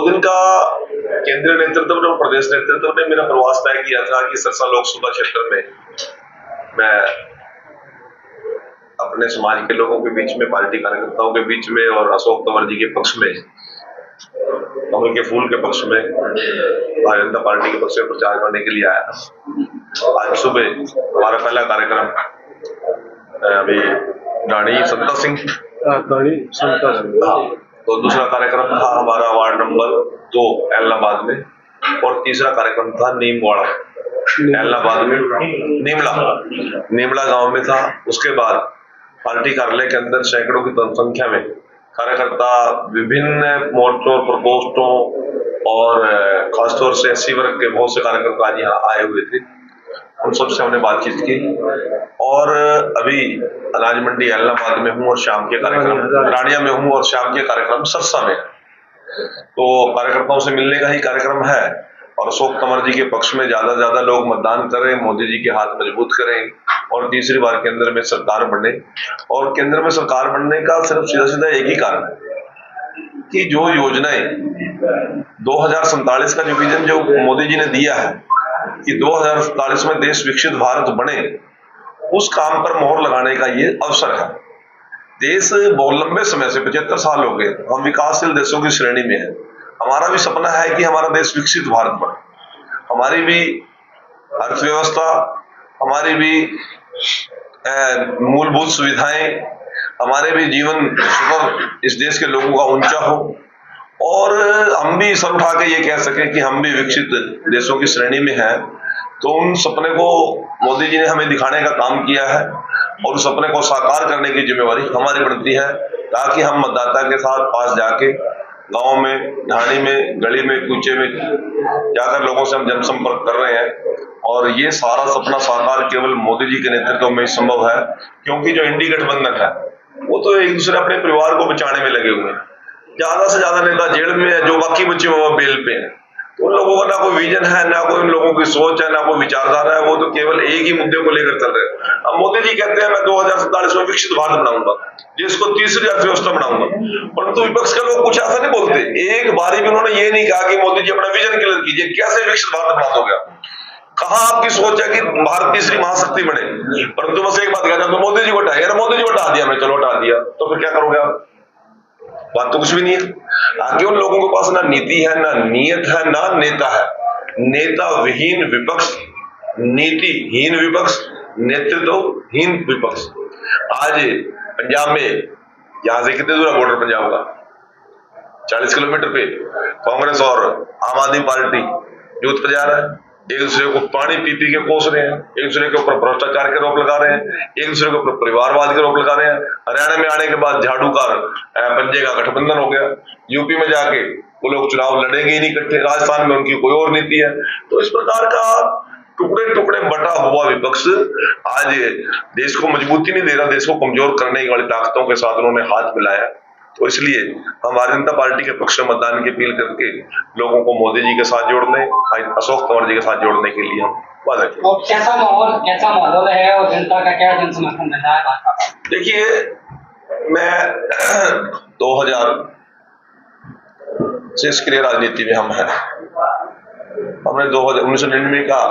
दिन का केंद्रीय नेतृत्व और प्रदेश नेतृत्व ने मेरा प्रवास तय किया था कि सिरसा लोकसभा क्षेत्र में मैं अपने समाज के लोगों के बीच में, पार्टी कार्यकर्ताओं के बीच में और अशोक तंवर जी के पक्ष में, कमल के फूल के पक्ष में, भारतीय जनता पार्टी के पक्ष में प्रचार करने के लिए आया था। आज सुबह हमारा पहला कार्यक्रम अभी रानी संता सिंह, तो दूसरा कार्यक्रम था हमारा वार्ड नंबर 2 एलनाबाद में, और तीसरा कार्यक्रम था नीमवाड़ा एलनाबाद में, नीमला गांव में था। उसके बाद पार्टी कार्यालय के अंदर सैकड़ों की संख्या में कार्यकर्ता विभिन्न मोर्चों, प्रकोष्ठों और खासतौर से एससी वर्ग के बहुत से कार्यकर्ता आज यहाँ आए हुए थे। उन सबसे हमने बातचीत की और अभी अनाज मंडी एलनाबाद में हूँ और शाम के कार्यक्रम रानिया में हूँ और शाम के कार्यक्रम सरसा में। तो कार्यकर्ताओं से मिलने का ही कार्यक्रम है और अशोक तंवर जी के पक्ष में ज्यादा से ज्यादा लोग मतदान करें, मोदी जी के हाथ मजबूत करें और तीसरी बार केंद्र में सरकार बने। और केंद्र में सरकार बनने का सिर्फ सीधा सीधा एक ही कारण है कि जो योजनाएं 2047 का जो विजन जो मोदी जी ने दिया है कि 2047 में देश विकसित भारत बने, उस काम पर मोहर लगाने का ये अवसर है। देश बहुत लंबे समय से 75 साल हो गए हम विकासशील देशों की श्रेणी में है। हमारा भी सपना है कि हमारा देश विकसित भारत बने, हमारी भी अर्थव्यवस्था, हमारी भी मूलभूत सुविधाएं, हमारे भी जीवन स्तर इस देश के लोगों का ऊंचा हो और हम भी सर उठा के ये कह सकें कि हम भी विकसित देशों की श्रेणी में हैं। तो उन सपने को मोदी जी ने हमें दिखाने का काम किया है और उस सपने को साकार करने की जिम्मेवारी हमारी बनती है, ताकि हम मतदाता के साथ पास जाके गांव में, ढाणी में, गली में, कूचे में जाकर लोगों से हम जनसंपर्क कर रहे हैं। और ये सारा सपना साकार केवल मोदी जी के नेतृत्व में संभव है, क्योंकि जो इंडी गठबंधन है वो तो एक दूसरे अपने परिवार को बचाने में लगे हुए हैं। ज्यादा से ज्यादा नेता जेल में है, जो बाकी बच्चे वो बेल पे हैं। तो उन लोगों का ना कोई विजन है, ना कोई उन लोगों की सोच है, ना कोई विचारधारा है। वो तो केवल एक ही मुद्दे को लेकर चल रहे हैं। अब मोदी जी कहते हैं मैं 2047 में विकसित भारत बनाऊंगा, जिसको तीसरी अर्थव्यवस्था बनाऊंगा, परंतु विपक्ष के लोग कुछ ऐसा नहीं बोलते। एक बारी भी उन्होंने ये नहीं कहा कि मोदी जी अपना विजन क्लियर कीजिए, कैसे विकसित भारत बना दोगे। कहाँ आपकी सोच है कि भारत तीसरी महाशक्ति बने, परंतु बस एक बात कहना, तो मोदी जी को हटाया, मोदी जी को हटा दिया, मैं चलो हटा दिया, तो फिर क्या करोगे आप? बात तो कुछ भी नहीं है। आगे उन लोगों के पास ना नीति है, ना नीयत है, ना नेता है। नेता विहीन विपक्ष, नीतिहीन विपक्ष, नेतृत्वहीन विपक्ष। आज पंजाब में, यहां से कितने दूर है बॉर्डर पंजाब का? 40 किलोमीटर पे कांग्रेस और आम आदमी पार्टी युद्ध पर जा रहा है। एक दूसरे को पानी पी पी के कोस रहे हैं, एक दूसरे के ऊपर भ्रष्टाचार के रोप लगा रहे हैं, एक दूसरे के ऊपर परिवारवाद के रोप लगा रहे हैं। हरियाणा में आने के बाद झाड़ू का पंजे का गठबंधन हो गया। यूपी में जाके वो लोग चुनाव लड़ेंगे ही नहीं इकट्ठे। राजस्थान में उनकी कोई और नीति है। तो इस प्रकार का टुकड़े टुकड़े बटा हुआ विपक्ष आज देश को मजबूती नहीं दे रहा, देश को कमजोर करने वाली ताकतों के साथ उन्होंने हाथ मिलाया। तो इसलिए हम भारतीय जनता पार्टी के पक्ष में मतदान की अपील करके लोगों को मोदी जी के साथ जोड़ने, अशोक तंवर जी के साथ जोड़ने के लिए हम वादा किए। और कैसा माहौल है और जनता का क्या जन समर्थन मिल रहा है? देखिए, मैं 2000 से सक्रिय राजनीति में हम हैं। हमने 1999 का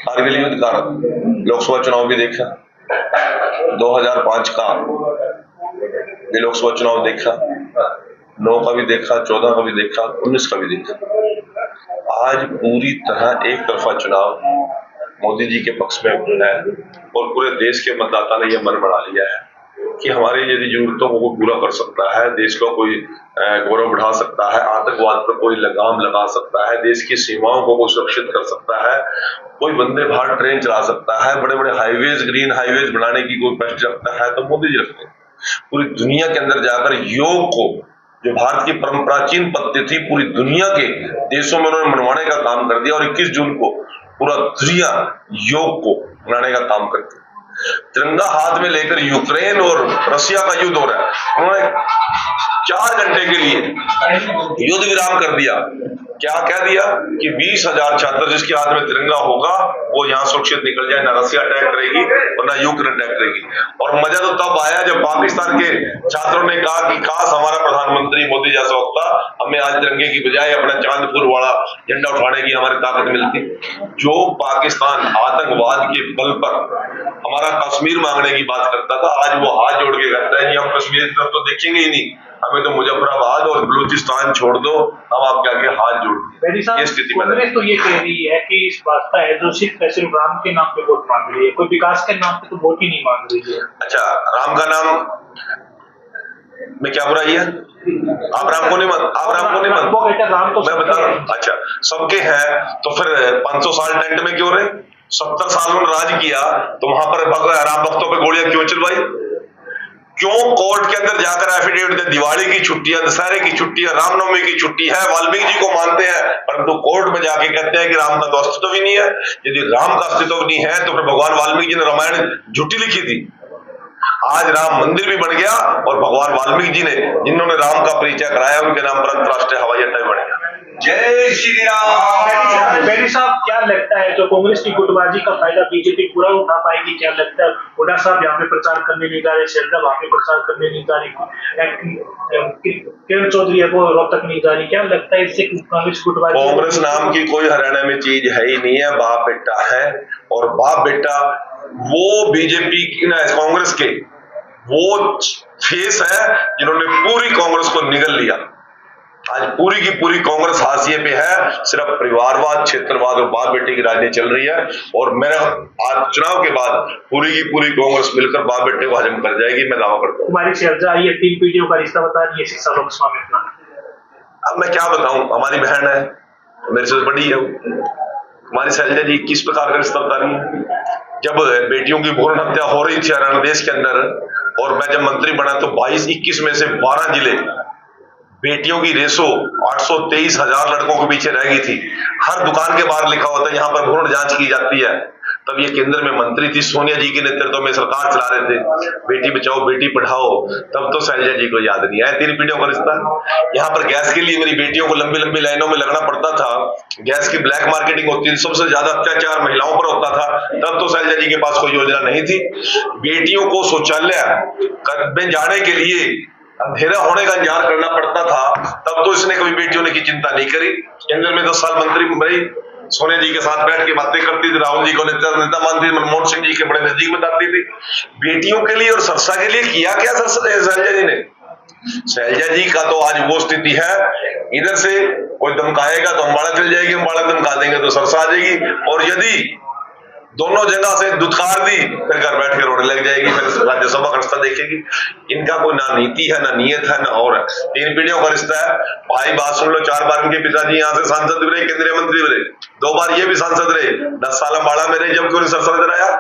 कारगिल युद्ध का लोकसभा चुनाव भी देखा, 2005 का ये लोकसभा चुनाव देखा, 9 का भी देखा, 14 का भी देखा, 19 का भी देखा। आज पूरी तरह एक तरफा चुनाव मोदी जी के पक्ष में है और पूरे देश के मतदाता ने यह मन बना लिया है कि हमारी यदि जरूरतों को पूरा कर सकता है, देश को कोई गौरव बढ़ा सकता है, आतंकवाद पर कोई लगाम लगा सकता है, देश की सीमाओं को कोई सुरक्षित कर सकता है, कोई वंदे भारत ट्रेन चला सकता है, बड़े बड़े हाईवेज, ग्रीन हाईवेज बनाने की कोई प्रश्न रखता है, तो मोदी जी रखते हैं। पूरी दुनिया के अंदर जाकर योग को, जो भारत की परम प्राचीन पद्धति थी, पूरी दुनिया के देशों में उन्होंने मनवाने का काम कर दिया और 21 जून को पूरा दुनिया योग को मनाने का काम करती है। तिरंगा हाथ में लेकर यूक्रेन और रशिया का युद्ध हो रहा है, उन्होंने 4 घंटे के लिए युद्ध विराम कर दिया क्या कह दिया कि 20,000 छात्र जिसके हाथ में तिरंगा होगा वो यहाँ सुरक्षित निकल जाए, ना रसिया अटैक करेगी और ना यूक्रेन अटैक करेगी। और मजा तो तब आया जब पाकिस्तान के छात्रों ने कहा कि काश हमारा प्रधानमंत्री मोदी जैसा होता, हमें आज तिरंगे की बजाय अपना चांदपुर वाला झंडा उठाने की हमारी ताकत मिलती। जो पाकिस्तान आतंकवाद के बल पर हमारा कश्मीर मांगने की बात करता था, आज वो हाथ जोड़ के कहता है कि हम कश्मीर की तरफ तो देखेंगे ही नहीं, हमें तो मुजफ्फराबाद और बलूचिस्तान छोड़ दो, हम आपके आगे हाथ जोड़ते हैं। ये स्थिति में कांग्रेस तो ये कह रही है कि इस भाजपा है जो सिर्फ राम के नाम पे वोट मांग रही है, कोई विकास के नाम पे तो वोट ही नहीं मांग रही है। अच्छा, राम का नाम में क्या बुराई है? आप राम को नहीं मान, राम तो मैं बता रहा हूँ। अच्छा, सबके हैं तो फिर 500 साल टेंट में क्यों रहे? 70 साल उन्होंने राज किया तो वहां पर राम भक्तों पे गोलियां क्यों चलवाई? क्यों कोर्ट के अंदर जाकर एफिडेविट दे, दिवाली की छुट्टी है, दशहरे की छुट्टी है, रामनवमी की छुट्टी है, वाल्मीकि जी को मानते हैं, परंतु कोर्ट में जाके कहते हैं कि राम का तो अस्तित्व ही नहीं है। यदि राम का अस्तित्व नहीं है तो फिर भगवान वाल्मीकि जी ने रामायण झूठी लिखी थी। आज राम मंदिर भी बन गया और भगवान वाल्मीकि जी ने जिन्होंने राम का परिचय कराया उनके नाम पर अंतरराष्ट्रीय हवाई अड्डा भी बन गया। जय श्री राम। बेटी साहब, क्या लगता है जो कांग्रेस की गुटबाजी का फायदा बीजेपी पूरा उठा पाएगी? क्या लगता है हुड्डा साहब यहाँ पे प्रचार करने नहीं जा रहे, शैलजा वहां पे प्रचार करने नहीं जा रही, किरण चौधरी है वो रोहतक नहीं जा रही, क्या लगता है इससे कांग्रेस गुटबाजी? कांग्रेस नाम की कोई हरियाणा में चीज है ही नहीं है, बाप बेटा है। और बाप बेटा वो बीजेपी की ना कांग्रेस के वो फेस है जिन्होंने पूरी कांग्रेस को निगल लिया। आज पूरी की पूरी कांग्रेस हाशिए पे है, सिर्फ परिवारवाद, क्षेत्रवाद और बाप बेटे की राजनीति चल रही है। और मेरा आज चुनाव के बाद पूरी की पूरी कांग्रेस मिलकर बाप बेटे को हजम कर जाएगी, मैं दावा करता हूँ। हमारी शैलजा आई है, 3 पीढ़ियों का रिश्ता बता रही है, शिक्षा लोकसभा में अपना। अब मैं क्या बताऊं, हमारी बहन है, मेरे से बड़ी है। हमारी शैलजा जी किस प्रकार का रिश्ता बता रही है? जब बेटियों की भ्रूण हत्या हो रही थी हरियाणा देश के अंदर, और मैं जब मंत्री बना तो 22-21 में से 12 जिले बेटियों की रेशो 823,000 लड़कों के पीछे रह गई थी। हर दुकान के बाहर लिखा होता है यहाँ पर भ्रूण जांच की जाती है। तब ये केंद्र में मंत्री थी, सोनिया जी के नेतृत्व में सरकार चला रहे थे, बेटी बचाओ बेटी पढ़ाओ। तब तो शैलजा जी को याद नहीं आया 3 पीढ़ियों का रिश्ता। यहाँ पर गैस के लिए मेरी बेटियों को लंबी लंबी लाइनों में लगना पड़ता था, गैस की ब्लैक मार्केटिंग होती थी, सबसे ज्यादा अत्याचार महिलाओं पर होता था। तब तो शैलजा जी के पास कोई योजना नहीं थी। बेटियों को शौचालय में जाने के लिए अंधेरा होने का इंतजार करना पड़ता था, तब तो इसने कभी बेटियों ने की चिंता नहीं करी। केंद्र में 10 साल मंत्री रही, सोनिया जी के साथ बैठ के बातें करती थी, राहुल जी को नेता मानती थी, मनमोहन सिंह जी के बड़े नजदीक बताती थी। बेटियों के लिए और सरसा के लिए किया क्या शैलजा जी ने? शैलजा जी का तो आज वो स्थिति है, इधर से कोई धमकाएगा तो अम्बाड़ा चल जाएगी, अम्बाड़ा धमका देंगे तो सरसा आ जाएगी, और यदि दोनों जगह से दुत्कार दी फिर घर बैठ के रोने लग जाएगी, फिर राज्यसभा का रिश्ता देखेगी। इनका कोई ना नीति है, ना नियत है, ना और है। 3 पीढ़ियों का रिश्ता है। भाई बात सुन लो, 4 बार इनके पिताजी यहाँ से सांसद भी रहे, केंद्रीय मंत्री भी रहे, 2 बार ये भी सांसद रहे, 10 साल अम्बाड़ा में रहे, जब क्यों नहीं सरसा नजर आया?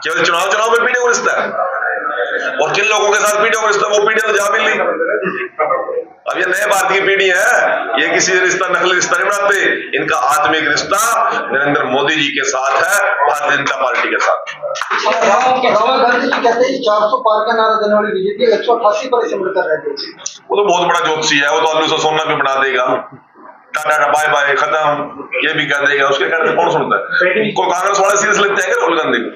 केवल चुनाव में पीढ़ियों का रिश्ता है। और जिन लोगों के साथ पीढ़ियों का रिश्ता, वो पीढ़ियां तो जा भी ली। अब ये नए भारत की पीढ़ी है, ये किसी रिश्ता नकली रिश्ता नहीं बनाते। इनका आत्मिक रिश्ता नरेंद्र मोदी जी के साथ है, भारतीय जनता पार्टी के साथ। राहुल गांधी जी कहते हैं 400 पार का नारा देने वाली बीजेपी 188 पर सिमर कर रहे थे। वो तो बहुत बड़ा ज्योतिषी है, वो तो आलू से सोना भी बना देगा, टाटा बाय बाय खत्म, ये भी कह देगा। उसके कहने से कौन सुनता है? कोई कांग्रेस वाले सीरियस लेते हैं क्या राहुल गांधी को?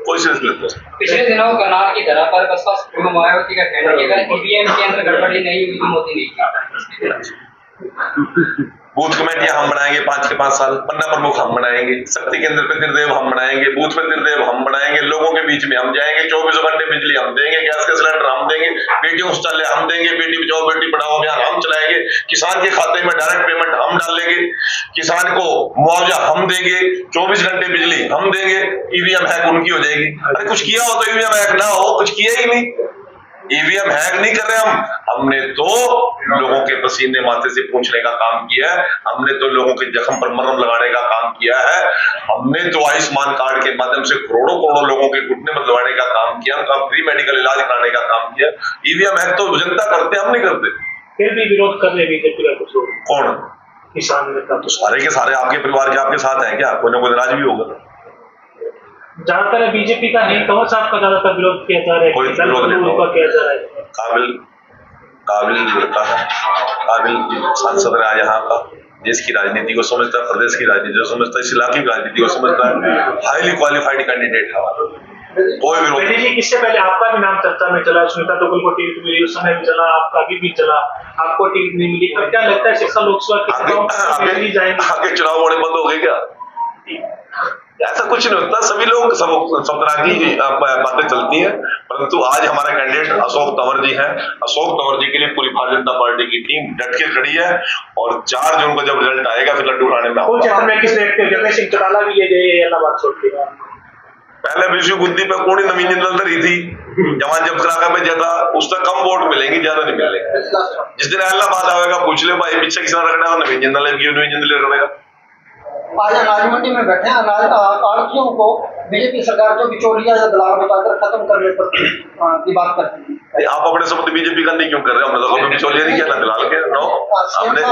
कोई सीरियस लेते हैं? पिछले दिनों करनाल की धरा पर बसपा सुप्रीमो मायावती का कहना है कि अगर ईवीएम के अंदर गड़बड़ी नहीं हुई तो मोदी नहीं किया। बूथ कमेटियां हम बनाएंगे 5 के 5 साल, पन्ना प्रमुख हम बनाएंगे, शक्ति केंद्र पे त्रिदेव हम बनाएंगे, बूथ पे त्रिदेव हम बनाएंगे, लोगों के बीच में हम जाएंगे, 24 घंटे बिजली हम देंगे, गैस के सिलेंडर हम देंगे, बेटियों को शौचालय हम देंगे, बेटी बचाओ बेटी पढ़ाओ अभियान हम चलाएंगे, किसान के खाते में डायरेक्ट पेमेंट हम डालेंगे, किसान को मुआवजा हम देंगे, 24 घंटे बिजली हम देंगे। ईवीएम हैक उनकी हो जाएगी। अरे कुछ किया हो तो ईवीएम हैक ना हो, कुछ किया ही नहीं। ईवीएम हैक नहीं कर रहे हमने तो लोगों के पसीने माथे से पूछने का काम किया है, हमने तो लोगों के जख्म पर मरहम लगाने का काम किया है, हमने तो आयुष्मान कार्ड के माध्यम से करोड़ों करोड़ों लोगों के घुटने बदलवाने का काम किया, उनका फ्री मेडिकल इलाज कराने का काम किया। ईवीएम हैक तो जनता करते, हम नहीं करते। फिर भी विरोध कर रहे बीजेपी का कुछ लोग। कौन? किसान नेता। तो सारे के सारे आपके परिवार के आपके साथ हैं क्या? कोई ना कोई नाराज भी होगा। ज्यादातर बीजेपी का नहीं, कंवर साहब का ज्यादातर विरोध किया जा रहा है, कोई विरोध नहीं किया जा रहा है। काबिल काबिल लड़का है, काबिल सांसद रहा यहाँ का, देश की राजनीति को समझता है, प्रदेश की राजनीति को समझता है, इस इलाके की राजनीति को समझता है, हाईली क्वालिफाइड कैंडिडेट है, कोई विरोध बेटी जी, इससे पहले आपका भी नाम चर्चा में चला, सुनीता दुग्गल को टिकट मिली, उस समय भी चला, आपका भी चला, आपको टिकट नहीं मिली, तो क्या लगता है शिक्षा लोकसभा आगे चुनाव होने बंद हो गए क्या? ऐसा कुछ नहीं होता, सभी लोग सब तरह की बातें चलती हैं, परंतु आज हमारे कैंडिडेट अशोक तंवर जी हैं। अशोक तंवर जी के लिए पूरी भारतीय जनता पार्टी की टीम डट के खड़ी है और 4 जून को जब रिजल्ट आएगा फिर लड्डू खाने में क्षेत्र में किस जगह सिंह चौटाला भी ये गए इलाहाबाद छोड़ के, पहले विश्व बुद्धि पे कोई नवीन जिंदल रही थी, जवान जब कराका पे जता उससे कम वोट मिलेंगे, ज्यादा नहीं मिलेंगे। जिस दिन इलाहाबाद आएगा पूछ ले भाई पीछे किसने रखना है, नवीन जिंदल रखेगा। आज अनाज मंडी में बैठे हैं, अनाज आड़तियों को बीजेपी सरकार जो बिचौलिया या दलाल बताकर खत्म करने पर की बात करती है। आप अपने शब्द बीजेपी का नहीं क्यों कर रहे हो? हमने तो कभी बिचौलिया नहीं किया, ना दलाल के, नो हमने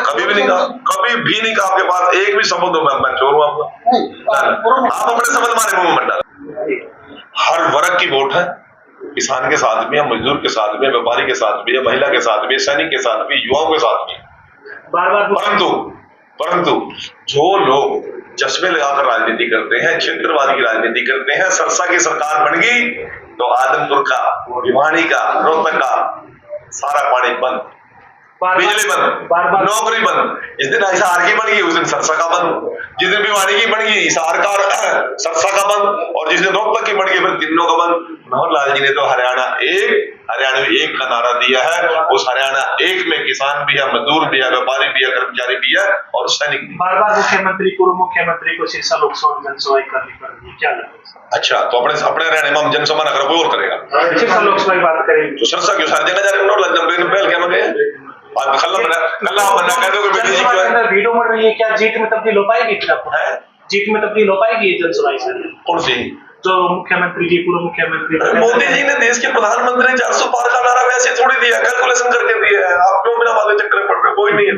कभी भी नहीं कहा, कभी भी नहीं कहा। आपके पास एक भी शब्द हो मैं चोर हूं आपका, आप अपने शब्द हमारे मुंह में मत डालें। हर वर्ग की वोट है, किसान के साथ भी है, मजदूर के साथ भी है, व्यापारी के साथ भी है, महिला के साथ भी है, सैनिक के साथ भी, युवाओं के साथ भी। बार परंतु जो लोग चश्मे लगाकर राजनीति करते हैं, क्षेत्रवाद की राजनीति करते हैं, सरसा की सरकार बन गई तो आदमपुर का, भिवानी का, रोहतक का सारा पानी बंद, बिजली बंद, नौकरी बंद। जिस दिन हिसार की बन गई उस दिन सरसा का बंद, जिस दिन भिवानी की बन गई हिसार का सरसा का बंद, और जिस दिन रोहतक की बन गई फिर तीनों का बंद। मनोहर लाल जी ने तो हरियाणा एक का नारा दिया है, उस हरियाणा एक में किसान भी है, मजदूर भी है, व्यापारी भी है, कर्मचारी भी है और सैनिक भी। बार मुख्यमंत्री, पूर्व मुख्यमंत्री को सिरसा लोकसभा जनसभा करनी पड़ेगी, क्या लगता है? अच्छा, तो अपने हरियाणा में हम जनसभा न करें, कोई और करेगा? सिरसा लोकसभा की बात करेंगे तो सरसा क्यों सारी जगह जा रहे हैं? वीडियो बढ़ रही है, क्या जीत में तब्दील हो पाएगी? फिर आपको जीत में तब्दील हो पाएगी ये जनसभा? कौन सी? जो मुख्यमंत्री जी, पूर्व मुख्यमंत्री मोदी जी ने देश के प्रधानमंत्री 400 पार का नारा वैसे थोड़ी दिया, कैलकुलेशन करके दिया है। आप क्यों बिना वाले चक्कर पड़ रहे? कोई नहीं है।